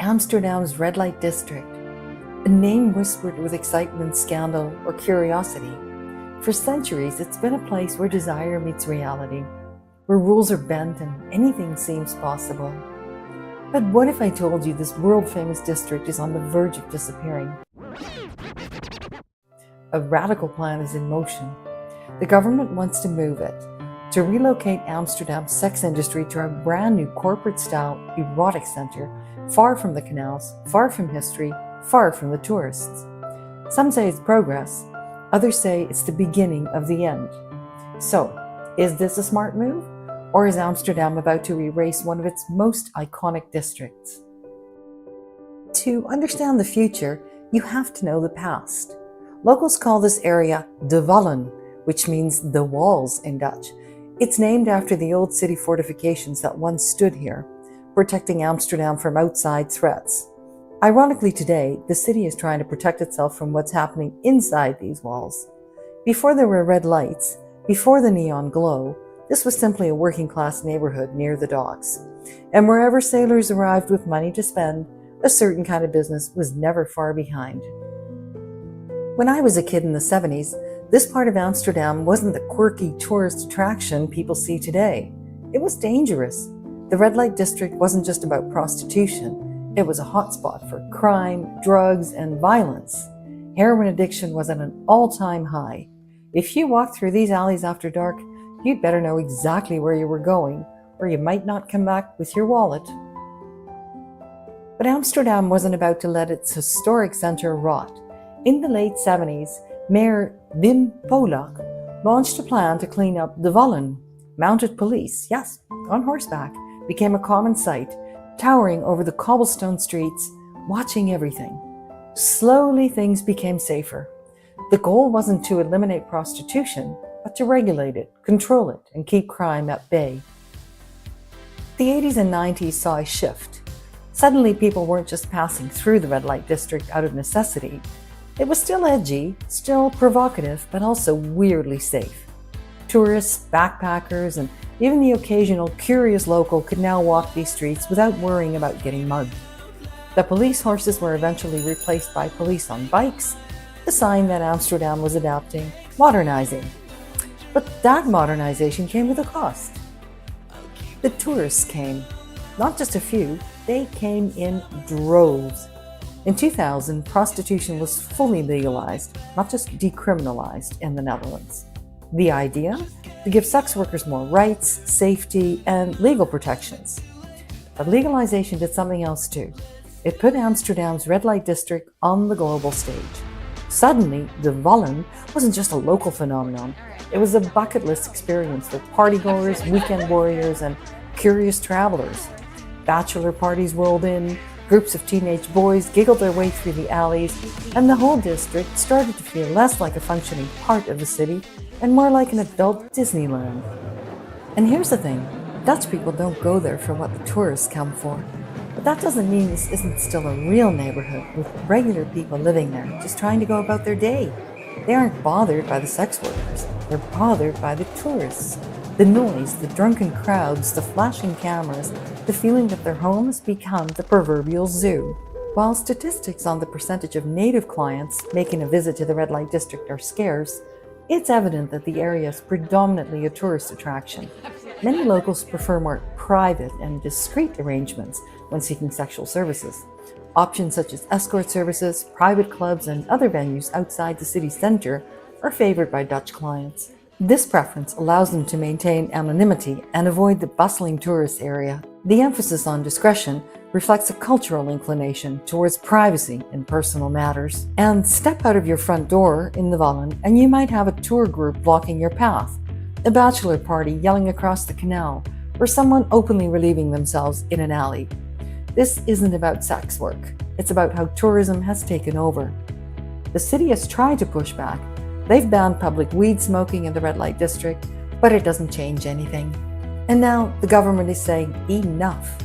Amsterdam's Red Light District, a name whispered with excitement, scandal, or curiosity. For centuries, it's been a place where desire meets reality, where rules are bent and anything seems possible. But what if I told you this world-famous district is on the verge of disappearing? A radical plan is in motion. The government wants to move it, to relocate Amsterdam's sex industry to a brand new corporate-style erotic center, far from the canals, far from history, far from the tourists. Some say it's progress, others say it's the beginning of the end. So, is this a smart move? Or is Amsterdam about to erase one of its most iconic districts? To understand the future, you have to know the past. Locals call this area De Wallen, which means the walls in Dutch. It's named after the old city fortifications that once stood here, protecting Amsterdam from outside threats. Ironically today, the city is trying to protect itself from what's happening inside these walls. Before there were red lights, before the neon glow, this was simply a working-class neighborhood near the docks. And wherever sailors arrived with money to spend, a certain kind of business was never far behind. When I was a kid in the 70s, this part of Amsterdam wasn't the quirky tourist attraction people see today. It was dangerous. The Red Light District wasn't just about prostitution. It was a hotspot for crime, drugs, and violence. Heroin addiction was at an all-time high. If you walked through these alleys after dark, you'd better know exactly where you were going, or you might not come back with your wallet. But Amsterdam wasn't about to let its historic center rot. In the late 70s, Mayor Wim Polak launched a plan to clean up De Wallen. Mounted police, yes, on horseback, became a common sight, towering over the cobblestone streets, watching everything. Slowly things became safer. The goal wasn't to eliminate prostitution, but to regulate it, control it, and keep crime at bay. The 80s and 90s saw a shift. Suddenly people weren't just passing through the Red Light District out of necessity. It was still edgy, still provocative, but also weirdly safe. Tourists, backpackers, and even the occasional curious local could now walk these streets without worrying about getting mugged. The police horses were eventually replaced by police on bikes, a sign that Amsterdam was adapting, modernizing. But that modernization came with a cost. The tourists came. Not just a few, they came in droves. In 2000, prostitution was fully legalized, not just decriminalized, in the Netherlands. The idea? To give sex workers more rights, safety, and legal protections. But legalization did something else too. It put Amsterdam's Red Light District on the global stage. Suddenly, De Wallen wasn't just a local phenomenon. It was a bucket list experience for partygoers, weekend warriors, and curious travelers. Bachelor parties rolled in, groups of teenage boys giggled their way through the alleys, and the whole district started to feel less like a functioning part of the city and more like an adult Disneyland. And here's the thing, Dutch people don't go there for what the tourists come for. But that doesn't mean this isn't still a real neighborhood with regular people living there, just trying to go about their day. They aren't bothered by the sex workers, they're bothered by the tourists. The noise, the drunken crowds, the flashing cameras, the feeling that their home has become the proverbial zoo. While statistics on the percentage of native clients making a visit to the Red Light District are scarce, it's evident that the area is predominantly a tourist attraction. Many locals prefer more private and discreet arrangements when seeking sexual services. Options such as escort services, private clubs, and other venues outside the city center are favored by Dutch clients. This preference allows them to maintain anonymity and avoid the bustling tourist area. The emphasis on discretion reflects a cultural inclination towards privacy in personal matters. And step out of your front door in the Wallen and you might have a tour group blocking your path, a bachelor party yelling across the canal, or someone openly relieving themselves in an alley. This isn't about sex work. It's about how tourism has taken over. The city has tried to push back. They've banned public weed smoking in the Red Light District, but it doesn't change anything. And now the government is saying enough.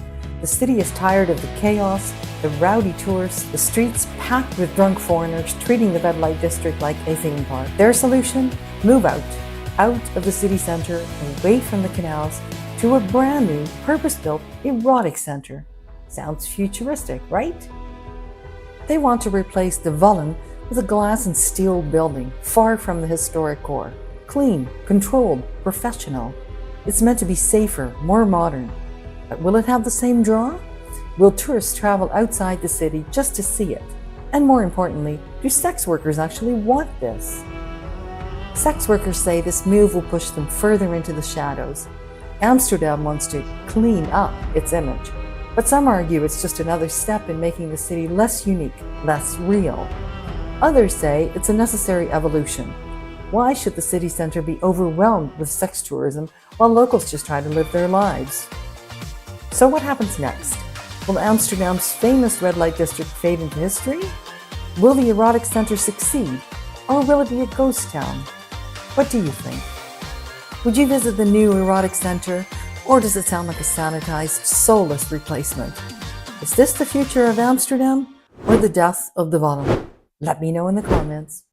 The city is tired of the chaos, the rowdy tourists, the streets packed with drunk foreigners treating the Red Light District like a theme park. Their solution? Move out of the city center, away from the canals, to a brand new, purpose-built erotic center. Sounds futuristic, right? They want to replace the Wallen with a glass and steel building, far from the historic core. Clean, controlled, professional. It's meant to be safer, more modern. But will it have the same draw? Will tourists travel outside the city just to see it? And more importantly, do sex workers actually want this? Sex workers say this move will push them further into the shadows. Amsterdam wants to clean up its image, but some argue it's just another step in making the city less unique, less real. Others say it's a necessary evolution. Why should the city centre be overwhelmed with sex tourism while locals just try to live their lives? So what happens next? Will Amsterdam's famous red light district fade into history? Will the erotic centre succeed? Or will it be a ghost town? What do you think? Would you visit the new erotic centre, or does it sound like a sanitized, soulless replacement? Is this the future of Amsterdam, or the death of the Wallen? Let me know in the comments.